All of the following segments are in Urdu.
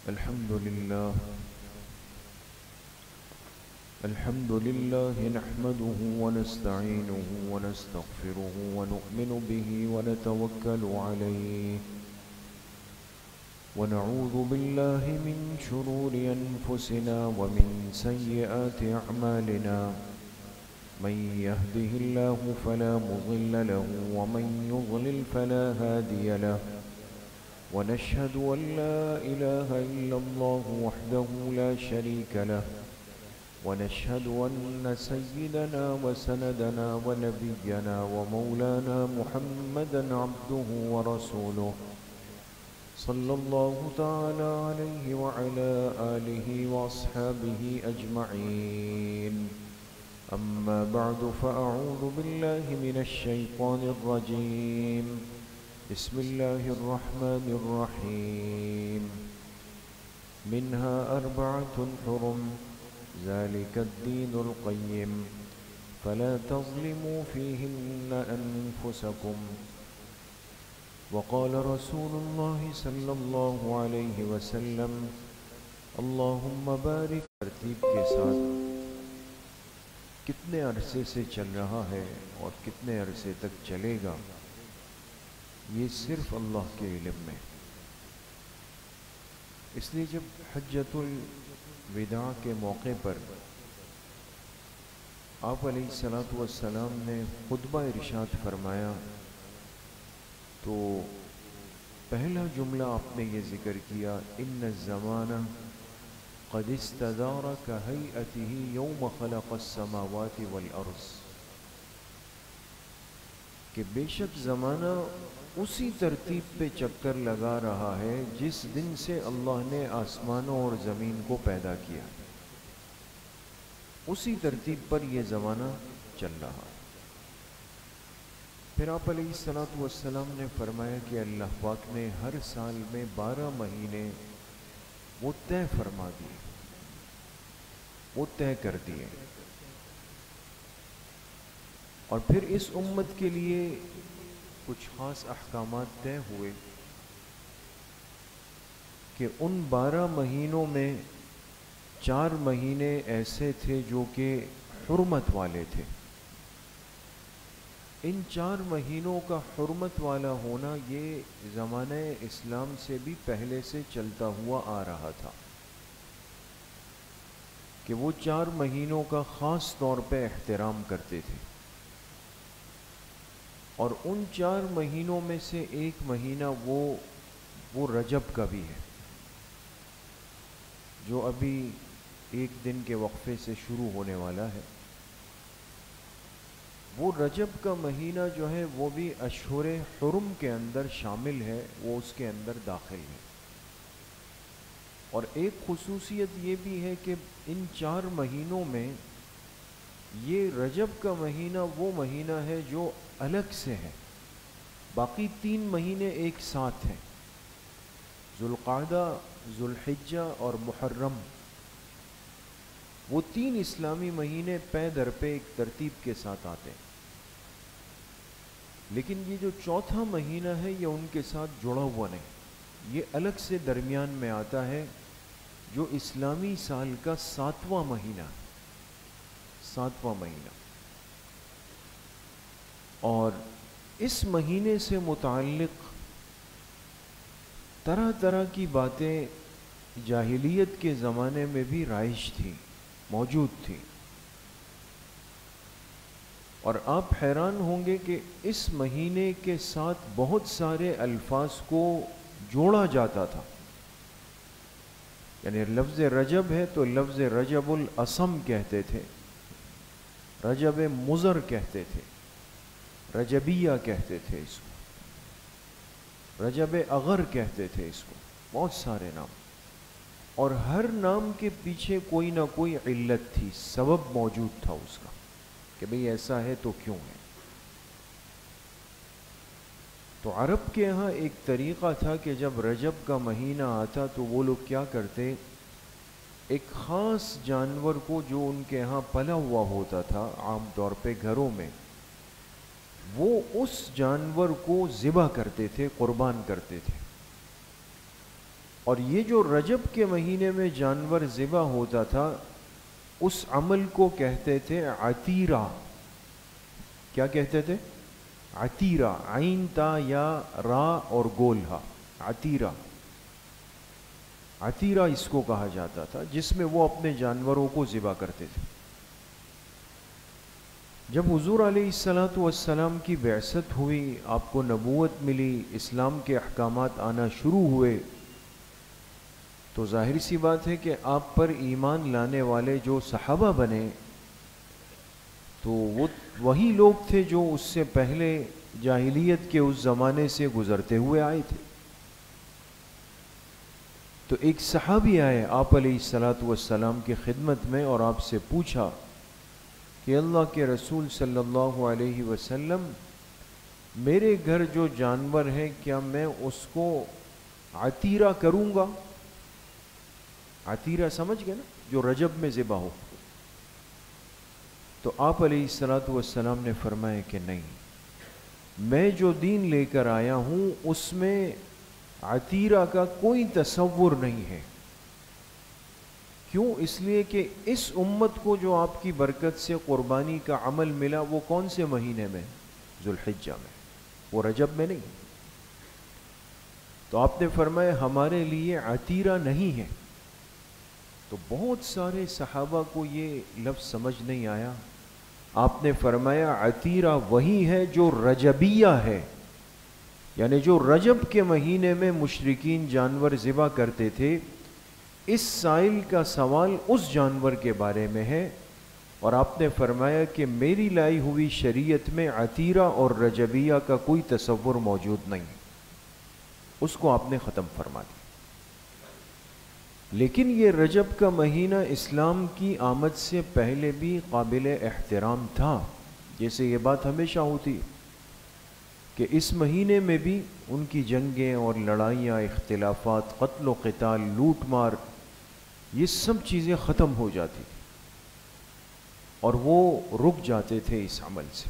الحمد لله نحمده ونستعينه ونستغفره ونؤمن به ونتوكل عليه ونعوذ بالله من شرور أنفسنا ومن سيئات أعمالنا من يهده الله فلا مضل له ومن يضلل فلا هادي له ونشهد أن لا إله إلا الله وحده لا شريك له ونشهد أن سيدنا وسندنا ونبينا ومولانا محمدا عبده ورسوله صلى الله تعالى عليه وعلى آله وأصحابه أجمعين أما بعد فأعوذ بالله من الشيطان الرجيم بسم الله الرحمن الرحيم منها أربعة حرم ذلك الدين القيم فلا تظلموا فيهن أنفسكم وقال رسول الله صلى الله عليه وسلم اللهم بارك ترتیب کے ساتھ کتنے عرصے سے چل رہا ہے اور کتنے عرصے تک چلے گا یہ صرف اللہ کے علم میں. اس لیے جب حجۃ الوداع کے موقع پر آپ علیہ الصلاۃ والسلام نے خطبہ ارشاد فرمایا تو پہلا جملہ آپ نے یہ ذکر کیا ان الزمان قد استدار كهيئته يوم خلق السماوات والارض، کہ بے شک زمانہ اسی ترتیب پہ چکر لگا رہا ہے جس دن سے اللہ نے آسمانوں اور زمین کو پیدا کیا، اسی ترتیب پر یہ زمانہ چل رہا ہے. پھر آپ علیہ الصلاۃ والسلام نے فرمایا کہ اللہ پاک نے ہر سال میں 12 مہینے وہ طے فرما دیے، وہ طے کر دیے، اور پھر اس امت کے لیے کچھ خاص احکامات طے ہوئے کہ ان 12 مہینوں میں 4 مہینے ایسے تھے جو کہ حرمت والے تھے. ان 4 مہینوں کا حرمت والا ہونا یہ زمانہ اسلام سے بھی پہلے سے چلتا ہوا آ رہا تھا کہ وہ 4 مہینوں کا خاص طور پہ احترام کرتے تھے، اور ان 4 مہینوں میں سے ایک مہینہ وہ رجب کا بھی ہے جو ابھی 1 دن کے وقفے سے شروع ہونے والا ہے. وہ رجب کا مہینہ جو ہے وہ بھی اشہر حرم کے اندر شامل ہے، وہ اس کے اندر داخل ہے. اور ایک خصوصیت یہ بھی ہے کہ ان 4 مہینوں میں یہ رجب کا مہینہ وہ مہینہ ہے جو الگ سے ہے، باقی 3 مہینے ایک ساتھ ہیں، ذوالقعدہ، ذوالحجہ اور محرم. وہ 3 اسلامی مہینے پے در پہ ایک ترتیب کے ساتھ آتے ہیں، لیکن یہ جو چوتھا مہینہ ہے یہ ان کے ساتھ جڑا ہوا نہیں، یہ الگ سے درمیان میں آتا ہے، جو اسلامی سال کا 7واں مہینہ. اور اس مہینے سے متعلق طرح طرح کی باتیں جاہلیت کے زمانے میں بھی رائج تھیں، موجود تھیں، اور آپ حیران ہوں گے کہ اس مہینے کے ساتھ بہت سارے الفاظ کو جوڑا جاتا تھا. یعنی لفظ رجب ہے تو لفظ رجب الاسم کہتے تھے، رجب مضر کہتے تھے، رجبیہ کہتے تھے اس کو، رجب اغر کہتے تھے اس کو، بہت سارے نام، اور ہر نام کے پیچھے کوئی نہ کوئی علت تھی، سبب موجود تھا اس کا کہ بھئی ایسا ہے تو کیوں ہے. تو عرب کے یہاں ایک طریقہ تھا کہ جب رجب کا مہینہ آتا تو وہ لوگ کیا کرتے، ایک خاص جانور کو جو ان کے ہاں پلا ہوا ہوتا تھا عام طور پہ گھروں میں، وہ اس جانور کو ذبح کرتے تھے، قربان کرتے تھے. اور یہ جو رجب کے مہینے میں جانور ذبح ہوتا تھا اس عمل کو کہتے تھے عتیرہ. کیا کہتے تھے؟ عتیرہ. عین تا یا را اور گول ہا. عتیرہ. عتیرہ اس کو کہا جاتا تھا جس میں وہ اپنے جانوروں کو ذبح کرتے تھے. جب حضور علیہ الصلاۃ والسلام کی بعثت ہوئی، آپ کو نبوت ملی، اسلام کے احکامات آنا شروع ہوئے، تو ظاہر سی بات ہے کہ آپ پر ایمان لانے والے جو صحابہ بنے تو وہ وہی لوگ تھے جو اس سے پہلے جاہلیت کے اس زمانے سے گزرتے ہوئے آئے تھے. تو ایک صحابی آئے آپ علیہ الصلاۃ والسلام کی خدمت میں اور آپ سے پوچھا کہ اللہ کے رسول صلی اللہ علیہ وسلم، میرے گھر جو جانور ہے کیا میں اس کو عتیرہ کروں گا؟ عتیرہ سمجھ گئے نا، جو رجب میں ذبح ہو. تو آپ علیہ الصلاۃ والسلام نے فرمایا کہ نہیں، میں جو دین لے کر آیا ہوں اس میں عتیرہ کا کوئی تصور نہیں ہے. کیوں؟ اس لیے کہ اس امت کو جو آپ کی برکت سے قربانی کا عمل ملا وہ کون سے مہینے میں؟ ذوالحجہ میں، وہ رجب میں نہیں. تو آپ نے فرمایا ہمارے لیے عتیرہ نہیں ہے. تو بہت سارے صحابہ کو یہ لفظ سمجھ نہیں آیا. آپ نے فرمایا عتیرہ وہی ہے جو رجبیہ ہے، یعنی جو رجب کے مہینے میں مشرکین جانور ذبح کرتے تھے. اس سائل کا سوال اس جانور کے بارے میں ہے، اور آپ نے فرمایا کہ میری لائی ہوئی شریعت میں عتیرہ اور رجبیہ کا کوئی تصور موجود نہیں. اس کو آپ نے ختم فرما دیا. لیکن یہ رجب کا مہینہ اسلام کی آمد سے پہلے بھی قابل احترام تھا. جیسے یہ بات ہمیشہ ہوتی کہ اس مہینے میں بھی ان کی جنگیں اور لڑائیاں، اختلافات، قتل و قتال، لوٹ مار، یہ سب چیزیں ختم ہو جاتی تھیں اور وہ رک جاتے تھے اس عمل سے.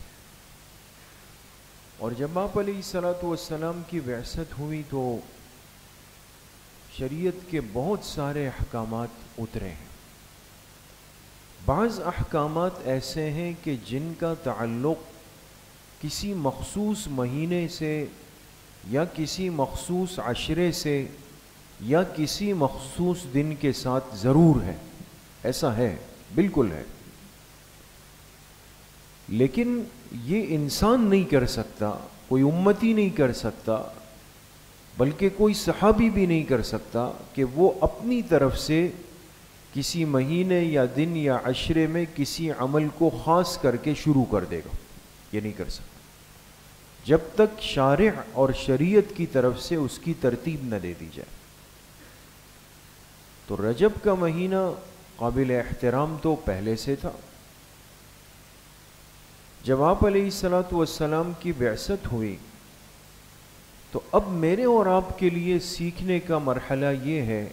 اور جب آپ علیہ الصلاۃ والسلام کی بعثت ہوئی تو شریعت کے بہت سارے احکامات اترے ہیں. بعض احکامات ایسے ہیں کہ جن کا تعلق کسی مخصوص مہینے سے یا کسی مخصوص عشرے سے یا کسی مخصوص دن کے ساتھ ضرور ہے. ایسا ہے، بالکل ہے. لیکن یہ انسان نہیں کر سکتا، کوئی امتی نہیں کر سکتا، بلکہ کوئی صحابی بھی نہیں کر سکتا کہ وہ اپنی طرف سے کسی مہینے یا دن یا عشرے میں کسی عمل کو خاص کر کے شروع کر دے گا. یہ نہیں کر سکتا جب تک شارع اور شریعت کی طرف سے اس کی ترتیب نہ دے دی جائے. تو رجب کا مہینہ قابل احترام تو پہلے سے تھا. جب آپ علیہ الصلاۃ والسلام کی بعثت ہوئی تو اب میرے اور آپ کے لیے سیکھنے کا مرحلہ یہ ہے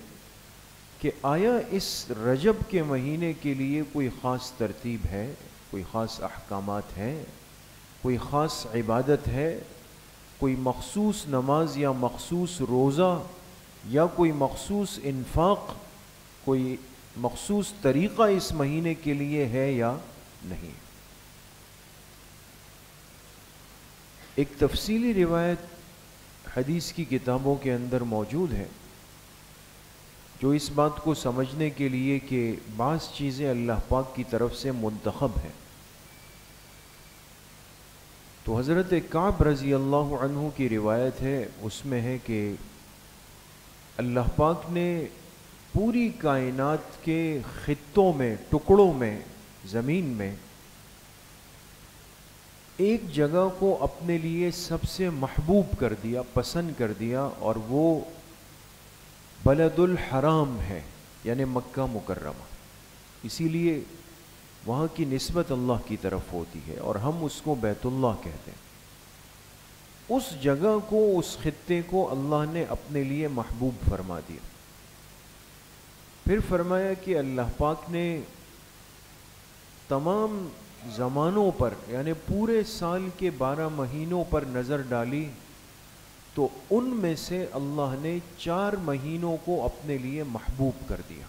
کہ آیا اس رجب کے مہینے کے لیے کوئی خاص ترتیب ہے، کوئی خاص احکامات ہیں، کوئی خاص عبادت ہے، کوئی مخصوص نماز یا مخصوص روزہ یا کوئی مخصوص انفاق، کوئی مخصوص طریقہ اس مہینے کے لیے ہے یا نہیں؟ ایک تفصیلی روایت حدیث کی کتابوں کے اندر موجود ہے جو اس بات کو سمجھنے کے لیے کہ بعض چیزیں اللہ پاک کی طرف سے منتخب ہیں. تو حضرت کعب رضی اللہ عنہ کی روایت ہے، اس میں ہے کہ اللہ پاک نے پوری کائنات کے خطوں میں، ٹکڑوں میں، زمین میں ایک جگہ کو اپنے لیے سب سے محبوب کر دیا، پسند کر دیا، اور وہ بلد الحرام ہے، یعنی مکہ مکرمہ. اسی لیے وہاں کی نسبت اللہ کی طرف ہوتی ہے اور ہم اس کو بیت اللہ کہتے ہیں. اس جگہ کو، اس خطے کو اللہ نے اپنے لیے محبوب فرما دیا. پھر فرمایا کہ اللہ پاک نے تمام زمانوں پر، یعنی پورے سال کے 12 مہینوں پر نظر ڈالی تو تو ان میں سے اللہ نے 4 مہینوں کو اپنے لیے محبوب کر دیا.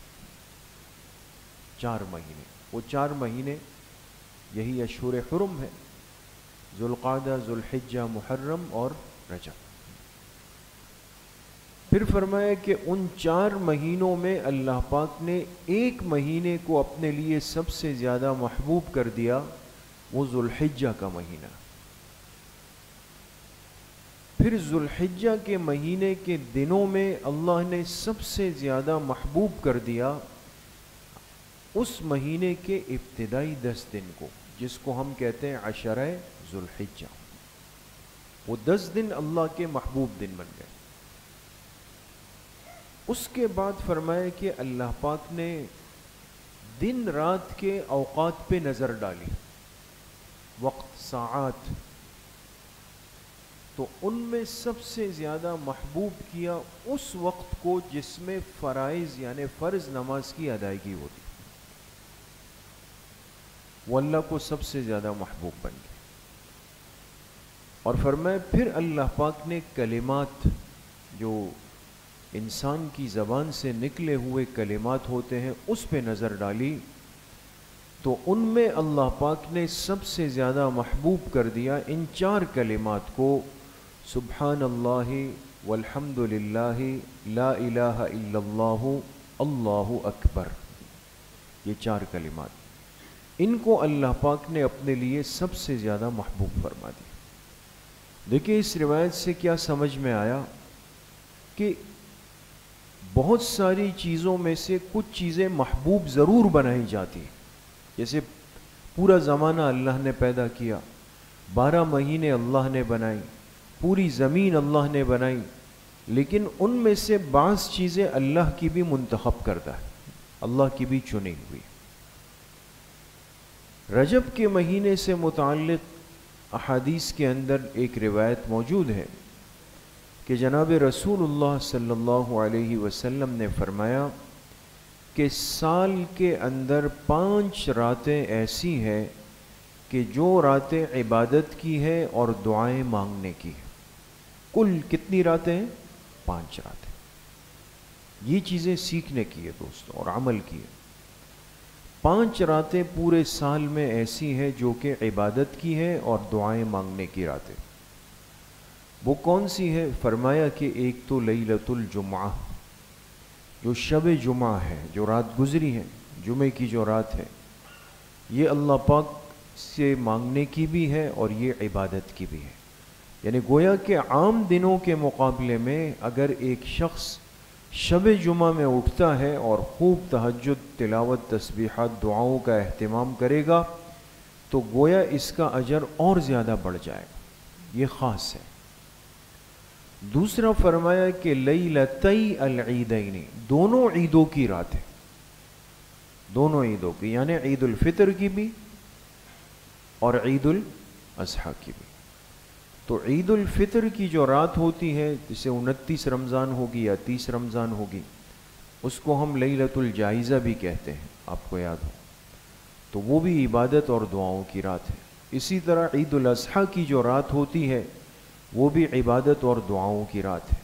4 مہینے, وہ 4 مہینے یہی اشہر حرم ہے, ذوالقعدہ, ذوالحجہ, محرم اور رجب. پھر فرمایا کہ ان 4 مہینوں میں اللہ پاک نے ایک مہینے کو اپنے لیے سب سے زیادہ محبوب کر دیا, وہ ذوالحجہ کا مہینہ. پھر ذوالحجہ کے مہینے کے دنوں میں اللہ نے سب سے زیادہ محبوب کر دیا اس مہینے کے ابتدائی 10 دن کو, جس کو ہم کہتے ہیں عشرہ ذوالحجہ. وہ 10 دن اللہ کے محبوب دن بن گئے. اس کے بعد فرمایا کہ اللہ پاک نے دن رات کے اوقات پہ نظر ڈالی, وقت, ساعات, تو ان میں سب سے زیادہ محبوب کیا اس وقت کو جس میں فرائض یعنی فرض نماز کی ادائیگی ہوتی, وہ اللہ کو سب سے زیادہ محبوب بن گئے. اور فرمایا پھر اللہ پاک نے کلمات, جو انسان کی زبان سے نکلے ہوئے کلمات ہوتے ہیں, اس پہ نظر ڈالی, تو ان میں اللہ پاک نے سب سے زیادہ محبوب کر دیا ان 4 کلمات کو, سبحان اللہ والحمد للہ لا الہ الا اللہ اللہ اکبر. یہ 4 کلمات, ان کو اللہ پاک نے اپنے لیے سب سے زیادہ محبوب فرما دیا. دیکھیں اس روایت سے کیا سمجھ میں آیا کہ بہت ساری چیزوں میں سے کچھ چیزیں محبوب ضرور بنائی جاتی ہیں. جیسے پورا زمانہ اللہ نے پیدا کیا, 12 مہینے اللہ نے بنائی, پوری زمین اللہ نے بنائی, لیکن ان میں سے بعض چیزیں اللہ کی بھی منتخب کردہ ہے, اللہ کی بھی چنی ہوئی. رجب کے مہینے سے متعلق احادیث کے اندر ایک روایت موجود ہے کہ جناب رسول اللہ صلی اللہ علیہ وسلم نے فرمایا کہ سال کے اندر 5 راتیں ایسی ہیں کہ جو راتیں عبادت کی ہے اور دعائیں مانگنے کی ہے. کل کتنی راتیں ہیں؟ 5 راتیں. یہ چیزیں سیکھنے کی ہے دوستوں اور عمل کی ہے. 5 راتیں پورے سال میں ایسی ہیں جو کہ عبادت کی ہے اور دعائیں مانگنے کی راتیں. وہ کون سی ہے؟ فرمایا کہ ایک تو لیلۃ الجمعہ, جو شب جمعہ ہے, جو رات گزری ہے, جمعے کی جو رات ہے, یہ اللہ پاک سے مانگنے کی بھی ہے اور یہ عبادت کی بھی ہے. یعنی گویا کہ عام دنوں کے مقابلے میں اگر ایک شخص شب جمعہ میں اٹھتا ہے اور خوب تہجد, تلاوت, تسبیحات, دعاؤں کا اہتمام کرے گا تو گویا اس کا اجر اور زیادہ بڑھ جائے گا. یہ خاص ہے. دوسرا فرمایا کہ لیلتی العیدین, دونوں عیدوں کی رات ہے, دونوں عیدوں کی, یعنی عید الفطر کی بھی اور عید الاضحیٰ کی بھی. تو عید الفطر کی جو رات ہوتی ہے, جسے 29 رمضان ہوگی یا 30 رمضان ہوگی, اس کو ہم لیلۃ الجائزہ بھی کہتے ہیں, آپ کو یاد ہو, تو وہ بھی عبادت اور دعاؤں کی رات ہے. اسی طرح عید الاضحیٰ کی جو رات ہوتی ہے وہ بھی عبادت اور دعاؤں کی رات ہے.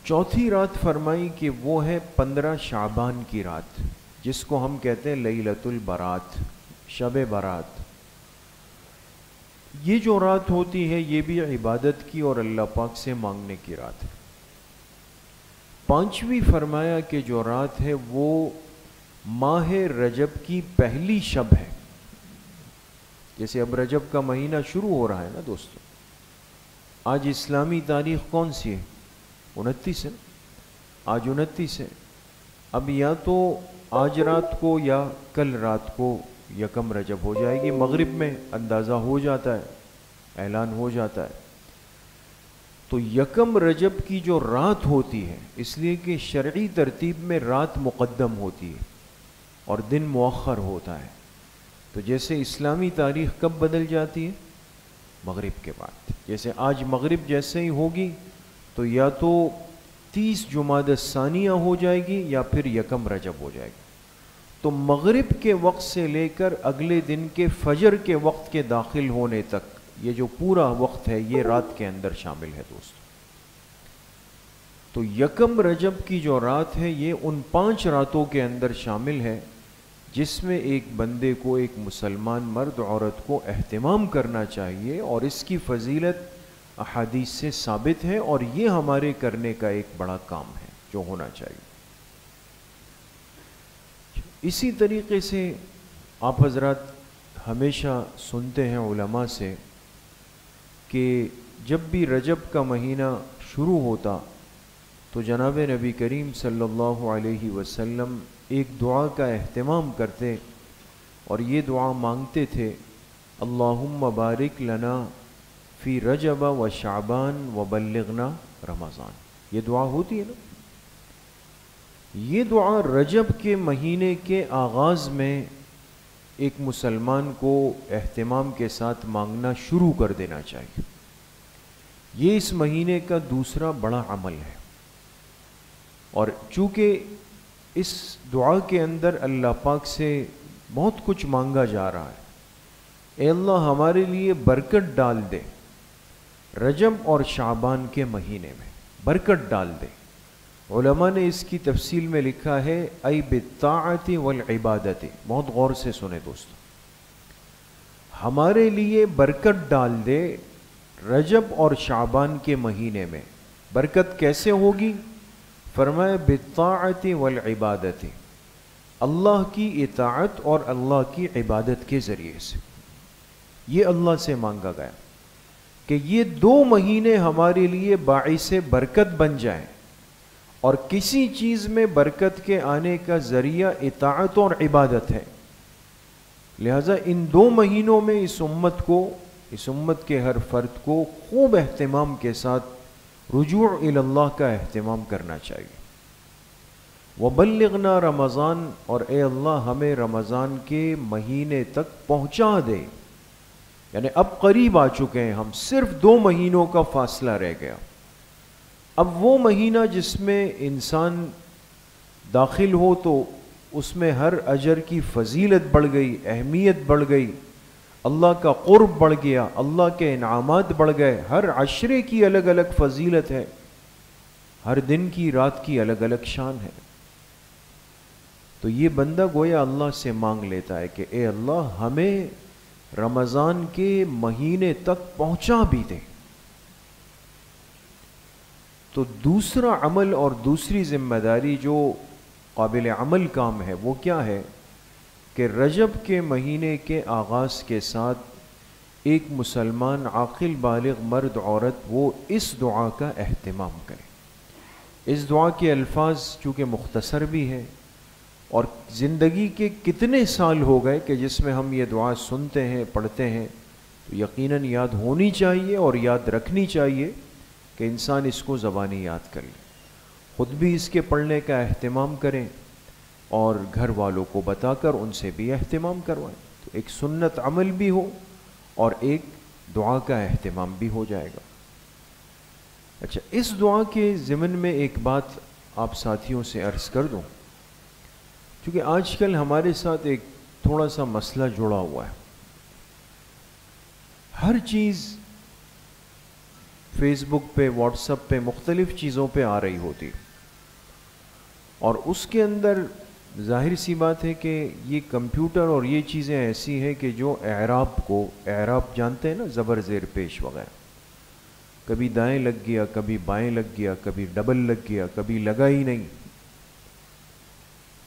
چوتھی رات فرمائی کہ وہ ہے 15 شعبان کی رات, جس کو ہم کہتے ہیں لیلۃ البرات, شب برات. یہ جو رات ہوتی ہے یہ بھی عبادت کی اور اللہ پاک سے مانگنے کی رات ہے. پانچویں فرمایا کہ جو رات ہے وہ ماہ رجب کی پہلی شب ہے. جیسے اب رجب کا مہینہ شروع ہو رہا ہے نا دوستو, آج اسلامی تاریخ کون سی ہے؟ 29 ہے. آج 29 ہے. اب یا تو آج رات کو یا کل رات کو یکم رجب ہو جائے گی. مغرب میں اندازہ ہو جاتا ہے, اعلان ہو جاتا ہے. تو یکم رجب کی جو رات ہوتی ہے, اس لیے کہ شرعی ترتیب میں رات مقدم ہوتی ہے اور دن مؤخر ہوتا ہے. تو جیسے اسلامی تاریخ کب بدل جاتی ہے؟ مغرب کے بعد. جیسے آج مغرب جیسے ہی ہوگی تو یا تو 30 جمادی الثانیہ ہو جائے گی یا پھر یکم رجب ہو جائے گی. تو مغرب کے وقت سے لے کر اگلے دن کے فجر کے وقت کے داخل ہونے تک یہ جو پورا وقت ہے یہ رات کے اندر شامل ہے دوستو. تو یکم رجب کی جو رات ہے یہ ان 5 راتوں کے اندر شامل ہے جس میں ایک بندے کو، ایک مسلمان مرد عورت کو اہتمام کرنا چاہیے، اور اس کی فضیلت احادیث سے ثابت ہے، اور یہ ہمارے کرنے کا ایک بڑا کام ہے جو ہونا چاہیے. اسی طریقے سے آپ حضرات ہمیشہ سنتے ہیں علماء سے کہ جب بھی رجب کا مہینہ شروع ہوتا تو جناب نبی کریم صلی اللہ علیہ وسلم ایک دعا کا اہتمام کرتے اور یہ دعا مانگتے تھے، اللہم بارک لنا فی رجب و شعبان و بلغنا رمضان. یہ دعا ہوتی ہے نا، یہ دعا رجب کے مہینے کے آغاز میں ایک مسلمان کو اہتمام کے ساتھ مانگنا شروع کر دینا چاہیے. یہ اس مہینے کا دوسرا بڑا عمل ہے، اور چونکہ اس دعا کے اندر اللہ پاک سے بہت کچھ مانگا جا رہا ہے، اے اللہ ہمارے لیے برکت ڈال دے، رجب اور شعبان کے مہینے میں برکت ڈال دے. علماء نے اس کی تفصیل میں لکھا ہے ای بالطاعت والعبادت. بہت غور سے سنیں دوستو، ہمارے لیے برکت ڈال دے رجب اور شعبان کے مہینے میں. برکت کیسے ہوگی؟ فرمائے بالطاعت والعبادت، اللہ کی اطاعت اور اللہ کی عبادت کے ذریعے سے. یہ اللہ سے مانگا گیا کہ یہ 2 مہینے ہمارے لیے باعث برکت بن جائیں، اور کسی چیز میں برکت کے آنے کا ذریعہ اطاعت اور عبادت ہے. لہذا ان 2 مہینوں میں اس امت کے ہر فرد کو خوب اہتمام کے ساتھ رجوع الی اللہ کا اہتمام کرنا چاہیے. وبلغنا رمضان، اور اے اللہ ہمیں رمضان کے مہینے تک پہنچا دے. یعنی اب قریب آ چکے ہیں ہم، صرف 2 مہینوں کا فاصلہ رہ گیا. اب وہ مہینہ جس میں انسان داخل ہو تو اس میں ہر اجر کی فضیلت بڑھ گئی، اہمیت بڑھ گئی، اللہ کا قرب بڑھ گیا، اللہ کے انعامات بڑھ گئے. ہر عشرے کی الگ الگ فضیلت ہے، ہر دن کی رات کی الگ الگ شان ہے. تو یہ بندہ گویا اللہ سے مانگ لیتا ہے کہ اے اللہ ہمیں رمضان کے مہینے تک پہنچا بھی دے. تو دوسرا عمل اور دوسری ذمہ داری جو قابل عمل کام ہے وہ کیا ہے کہ رجب کے مہینے کے آغاز کے ساتھ ایک مسلمان عاقل بالغ مرد عورت وہ اس دعا کا اہتمام کرے. اس دعا کے الفاظ چونکہ مختصر بھی ہیں، اور زندگی کے کتنے سال ہو گئے کہ جس میں ہم یہ دعا سنتے ہیں، پڑھتے ہیں، تو یقیناً یاد ہونی چاہیے اور یاد رکھنی چاہیے کہ انسان اس کو زبانی یاد کر لے، خود بھی اس کے پڑھنے کا اہتمام کریں اور گھر والوں کو بتا کر ان سے بھی اہتمام کروائیں. تو ایک سنت عمل بھی ہو اور ایک دعا کا اہتمام بھی ہو جائے گا. اچھا، اس دعا کے ضمن میں ایک بات آپ ساتھیوں سے عرض کر دوں، کیونکہ آج کل ہمارے ساتھ ایک تھوڑا سا مسئلہ جڑا ہوا ہے. ہر چیز فیس بک پہ، واٹس ایپ پہ، مختلف چیزوں پہ آ رہی ہوتی، اور اس کے اندر ظاہر سی بات ہے کہ یہ کمپیوٹر اور یہ چیزیں ایسی ہیں کہ جو اعراب جانتے ہیں نا، زبر زیر پیش وغیرہ، کبھی دائیں لگ گیا، کبھی بائیں لگ گیا، کبھی ڈبل لگ گیا، کبھی لگا ہی نہیں.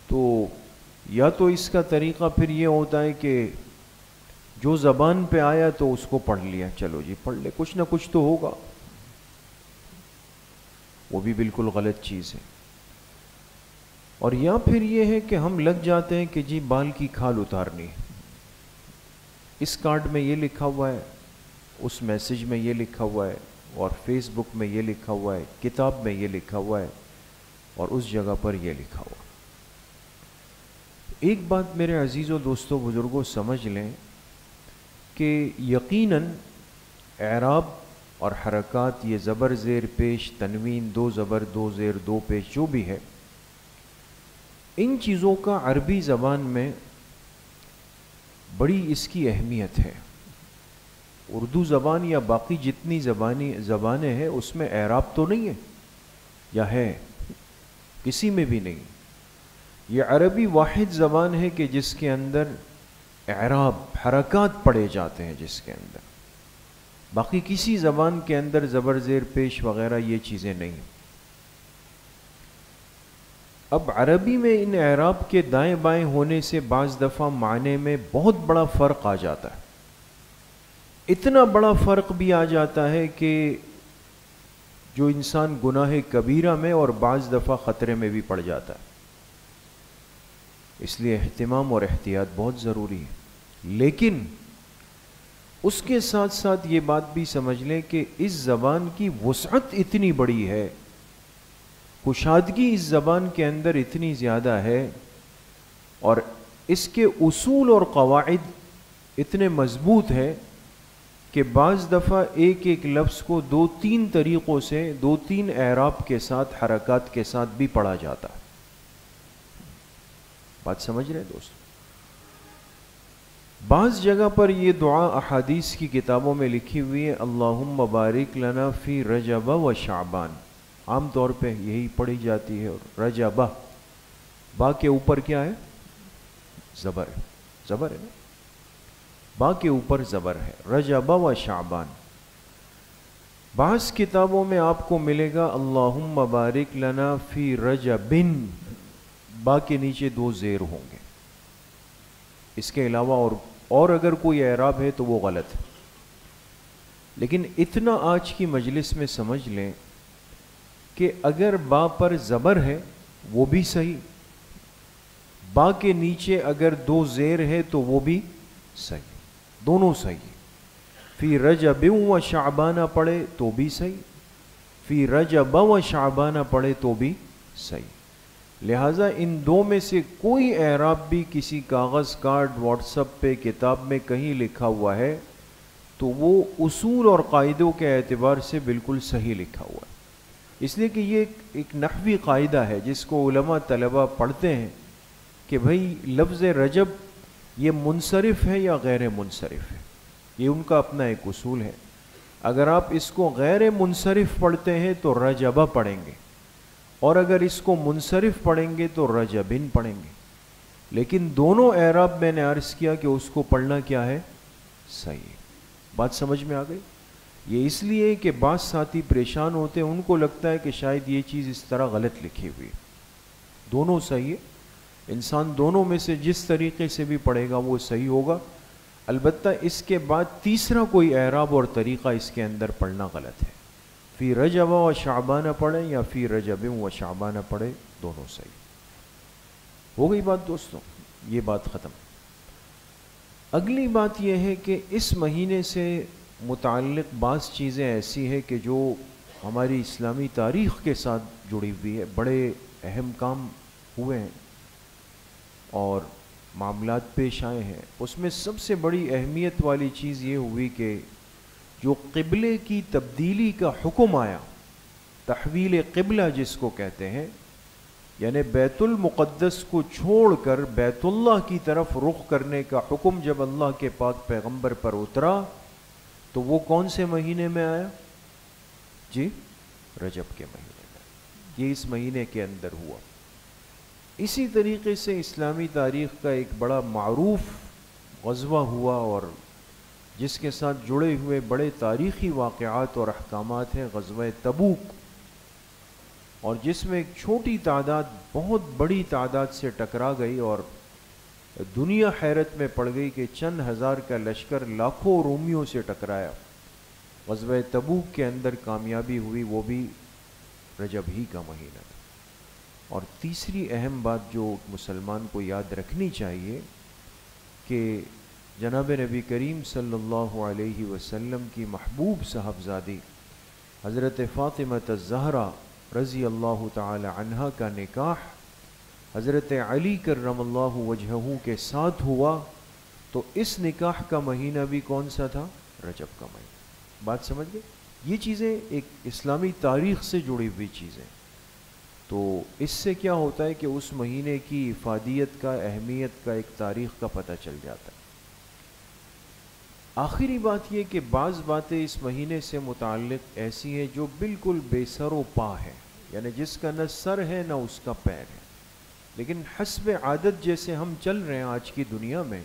تو یا تو اس کا طریقہ پھر یہ ہوتا ہے کہ جو زبان پہ آیا تو اس کو پڑھ لیا، چلو جی پڑھ لے، کچھ نہ کچھ تو ہوگا. وہ بھی بالکل غلط چیز ہے. اور یا پھر یہ ہے کہ ہم لگ جاتے ہیں کہ جی بال کی کھال اتارنی ہے، اس کارڈ میں یہ لکھا ہوا ہے، اس میسج میں یہ لکھا ہوا ہے، اور فیس بک میں یہ لکھا ہوا ہے، کتاب میں یہ لکھا ہوا ہے، اور اس جگہ پر یہ لکھا ہوا. ایک بات میرے عزیزوں، دوستوں، بزرگوں سمجھ لیں کہ یقیناً اعراب اور حرکات، یہ زبر زیر پیش، تنوین، 2 زبر 2 زیر 2 پیش جو بھی ہے، ان چیزوں کا عربی زبان میں بڑی اس کی اہمیت ہے. اردو زبان یا باقی جتنی زبانیں ہیں اس میں اعراب تو نہیں ہے، یا ہے؟ کسی میں بھی نہیں۔ یہ عربی واحد زبان ہے کہ جس کے اندر اعراب، حرکات پڑھے جاتے ہیں جس کے اندر، باقی کسی زبان کے اندر زبر زیر پیش وغیرہ یہ چیزیں نہیں۔ اب عربی میں ان اعراب کے دائیں بائیں ہونے سے بعض دفعہ معنی میں بہت بڑا فرق آ جاتا ہے، اتنا بڑا فرق بھی آ جاتا ہے کہ جو انسان گناہ کبیرہ میں اور بعض دفعہ خطرے میں بھی پڑ جاتا ہے۔ اس لیے اہتمام اور احتیاط بہت ضروری ہے، لیکن اس کے ساتھ ساتھ یہ بات بھی سمجھ لیں کہ اس زبان کی وسعت اتنی بڑی ہے، کشادگی اس زبان کے اندر اتنی زیادہ ہے، اور اس کے اصول اور قواعد اتنے مضبوط ہیں کہ بعض دفعہ ایک ایک لفظ کو دو تین طریقوں سے، دو تین اعراب کے ساتھ، حرکات کے ساتھ بھی پڑھا جاتا ہے۔ بات سمجھ رہے ہیں دوست؟ بعض جگہ پر یہ دعا احادیث کی کتابوں میں لکھی ہوئی ہے، اللہم بارک لنا فی رجب و شعبان، عام طور پہ یہی پڑھی جاتی ہے۔ اور رجبہ، با کے اوپر کیا ہے؟ زبر ہے، زبر ہے نا، با کے اوپر زبر ہے، رجب و شعبان۔ بعض کتابوں میں آپ کو ملے گا اللہم بارک لنا فی رجبن، با کے نیچے دو زیر ہوں گے۔ اس کے علاوہ اور اگر کوئی اعراب ہے تو وہ غلط ہے، لیکن اتنا آج کی مجلس میں سمجھ لیں کہ اگر با پر زبر ہے وہ بھی صحیح، با کے نیچے اگر دو زیر ہے تو وہ بھی صحیح، دونوں صحیح۔ فی رجب و شعبانہ پڑھے تو بھی صحیح، فی رجب و شعبانہ پڑھے تو بھی صحیح۔ لہٰذا ان دو میں سے کوئی اعراب بھی کسی کاغذ، کارڈ، واٹس ایپ پہ، کتاب میں کہیں لکھا ہوا ہے تو وہ اصول اور قاعدوں کے اعتبار سے بالکل صحیح لکھا ہوا ہے، اس لیے کہ یہ ایک نحوی قاعدہ ہے جس کو علماء طلبہ پڑھتے ہیں کہ بھئی لفظ رجب یہ منصرف ہے یا غیر منصرف ہے، یہ ان کا اپنا ایک اصول ہے۔ اگر آپ اس کو غیر منصرف پڑھتے ہیں تو رجبہ پڑھیں گے، اور اگر اس کو منصرف پڑھیں گے تو رجبن پڑھیں گے، لیکن دونوں اعراب میں نے عرض کیا کہ اس کو پڑھنا کیا ہے؟ صحیح۔ بات سمجھ میں آ گئی؟ یہ اس لیے کہ بعض ساتھی پریشان ہوتے ہیں، ان کو لگتا ہے کہ شاید یہ چیز اس طرح غلط لکھی ہوئی، دونوں صحیح ہے، انسان دونوں میں سے جس طریقے سے بھی پڑھے گا وہ صحیح ہوگا، البتہ اس کے بعد تیسرا کوئی اعراب اور طریقہ اس کے اندر پڑھنا غلط ہے۔ فی رجب و شعبانہ پڑھیں یا فی رجب و شعبانہ پڑھیں، دونوں صحیح۔ ہو گئی بات دوستوں؟ یہ بات ختم۔ اگلی بات یہ ہے کہ اس مہینے سے متعلق بعض چیزیں ایسی ہیں کہ جو ہماری اسلامی تاریخ کے ساتھ جڑی ہوئی ہے، بڑے اہم کام ہوئے ہیں اور معاملات پیش آئے ہیں۔ اس میں سب سے بڑی اہمیت والی چیز یہ ہوئی کہ جو قبلے کی تبدیلی کا حکم آیا، تحویل قبلہ جس کو کہتے ہیں، یعنی بیت المقدس کو چھوڑ کر بیت اللہ کی طرف رخ کرنے کا حکم جب اللہ کے پاک پیغمبر پر اترا تو وہ کون سے مہینے میں آیا؟ جی، رجب کے مہینے میں، یہ اس مہینے کے اندر ہوا۔ اسی طریقے سے اسلامی تاریخ کا ایک بڑا معروف غزوہ ہوا اور جس کے ساتھ جڑے ہوئے بڑے تاریخی واقعات اور احکامات ہیں، غزوہ تبوک، اور جس میں ایک چھوٹی تعداد بہت بڑی تعداد سے ٹکرا گئی اور دنیا حیرت میں پڑ گئی کہ چند ہزار کا لشکر لاکھوں رومیوں سے ٹکرایا۔ غزوہ تبوک کے اندر کامیابی ہوئی، وہ بھی رجب ہی کا مہینہ تھا۔ اور تیسری اہم بات جو مسلمان کو یاد رکھنی چاہیے کہ جناب نبی کریم صلی اللہ علیہ وسلم کی محبوب صاحبزادی حضرت فاطمہ الزہرا رضی اللہ تعالی عنہا کا نکاح حضرت علی کرم اللہ وجہہ کے ساتھ ہوا، تو اس نکاح کا مہینہ بھی کون سا تھا؟ رجب کا مہینہ۔ بات سمجھ گئے؟ یہ چیزیں ایک اسلامی تاریخ سے جڑی ہوئی چیزیں، تو اس سے کیا ہوتا ہے کہ اس مہینے کی افادیت کا، اہمیت کا، ایک تاریخ کا پتہ چل جاتا ہے۔ آخری بات یہ کہ بعض باتیں اس مہینے سے متعلق ایسی ہیں جو بالکل بے سر و پا ہے، یعنی جس کا نہ سر ہے نہ اس کا پیر ہے، لیکن حسب عادت جیسے ہم چل رہے ہیں آج کی دنیا میں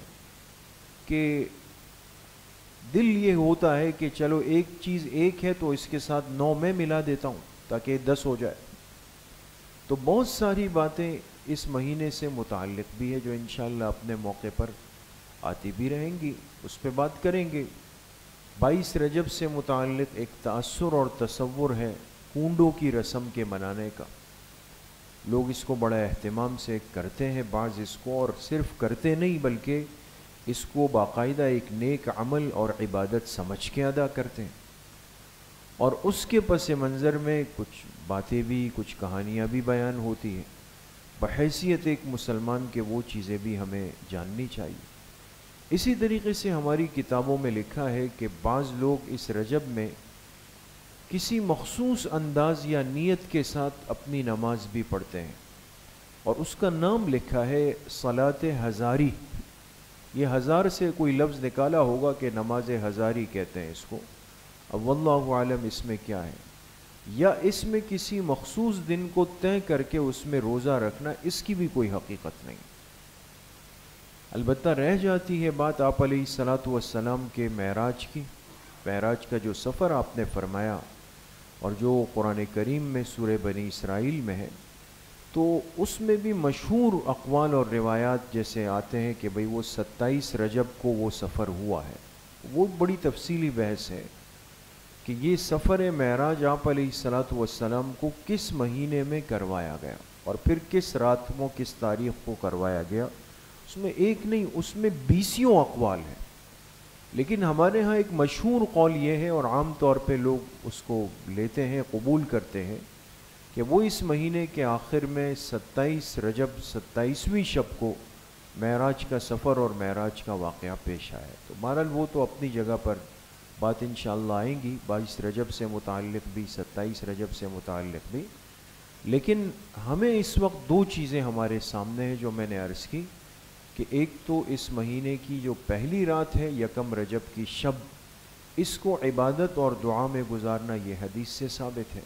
کہ دل یہ ہوتا ہے کہ چلو ایک چیز ایک ہے تو اس کے ساتھ 9 میں ملا دیتا ہوں تاکہ 10 ہو جائے. تو بہت ساری باتیں اس مہینے سے متعلق بھی ہے جو انشاءاللہ اپنے موقع پر آتی بھی رہیں گی، اس پہ بات کریں گے. 22 رجب سے متعلق ایک تأثر اور تصور ہے کنڈوں کی رسم کے منانے کا. لوگ اس کو بڑا اہتمام سے کرتے ہیں، بعض اس کو اور صرف کرتے نہیں بلکہ اس کو باقاعدہ ایک نیک عمل اور عبادت سمجھ کے ادا کرتے ہیں. اور اس کے پس منظر میں کچھ باتیں بھی، کچھ کہانیاں بھی بیان ہوتی ہیں. بحیثیت ایک مسلمان کے وہ چیزیں بھی ہمیں جاننی چاہیے. اسی طریقے سے ہماری کتابوں میں لکھا ہے کہ بعض لوگ اس رجب میں کسی مخصوص انداز یا نیت کے ساتھ اپنی نماز بھی پڑھتے ہیں، اور اس کا نام لکھا ہے صلاۃ ہزاری. یہ ہزار سے کوئی لفظ نکالا ہوگا کہ نماز ہزاری کہتے ہیں اس کو. اب واللہ عالم اس میں کیا ہے، یا اس میں کسی مخصوص دن کو طے کر کے اس میں روزہ رکھنا، اس کی بھی کوئی حقیقت نہیں. البتہ رہ جاتی ہے بات آپ علیہ الصلاۃ والسلام کے معراج کی. معراج کا جو سفر آپ نے فرمایا اور جو قرآن کریم میں سورہ بنی اسرائیل میں ہے، تو اس میں بھی مشہور اقوال اور روایات جیسے آتے ہیں کہ بھئی وہ 27 رجب کو وہ سفر ہوا ہے. وہ بڑی تفصیلی بحث ہے کہ یہ سفر معراج آپ علیہ الصلاۃ والسلام کو کس مہینے میں کروایا گیا اور پھر کس رات میں کس تاریخ کو کروایا گیا. اس میں ایک نہیں، اس میں 20 اقوال ہیں. لیکن ہمارے ہاں ایک مشہور قول یہ ہے، اور عام طور پہ لوگ اس کو لیتے ہیں، قبول کرتے ہیں، کہ وہ اس مہینے کے آخر میں 27 رجب 27ویں شب کو معراج کا سفر اور معراج کا واقعہ پیش آیا. تو بہرحال وہ تو اپنی جگہ پر بات انشاءاللہ آئیں گی، 22 رجب سے متعلق بھی، 27 رجب سے متعلق بھی. لیکن ہمیں اس وقت دو چیزیں ہمارے سامنے ہیں جو میں نے عرض کی، کہ ایک تو اس مہینے کی جو پہلی رات ہے یکم رجب کی شب، اس کو عبادت اور دعا میں گزارنا، یہ حدیث سے ثابت ہے.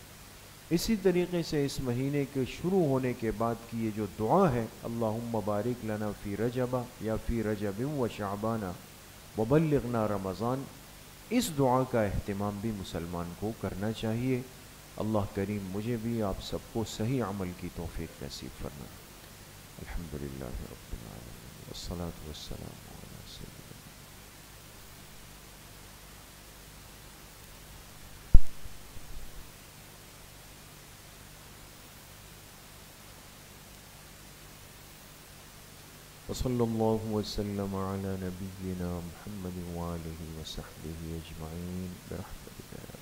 اسی طریقے سے اس مہینے کے شروع ہونے کے بعد کی یہ جو دعا ہے، اللہم بارک لنا فی رجب یا فی رجب و شعبان وبلغنا رمضان، اس دعا کا اہتمام بھی مسلمان کو کرنا چاہیے. اللہ کریم مجھے بھی آپ سب کو صحیح عمل کی توفیق نصیب فرمائے. الحمدللہ رب العالمین والصلاة والسلام علی سیدنا. وصلی اللہ وسلم علی نبینا محمد وآلہ وصحبہ اجمعین برحمتک.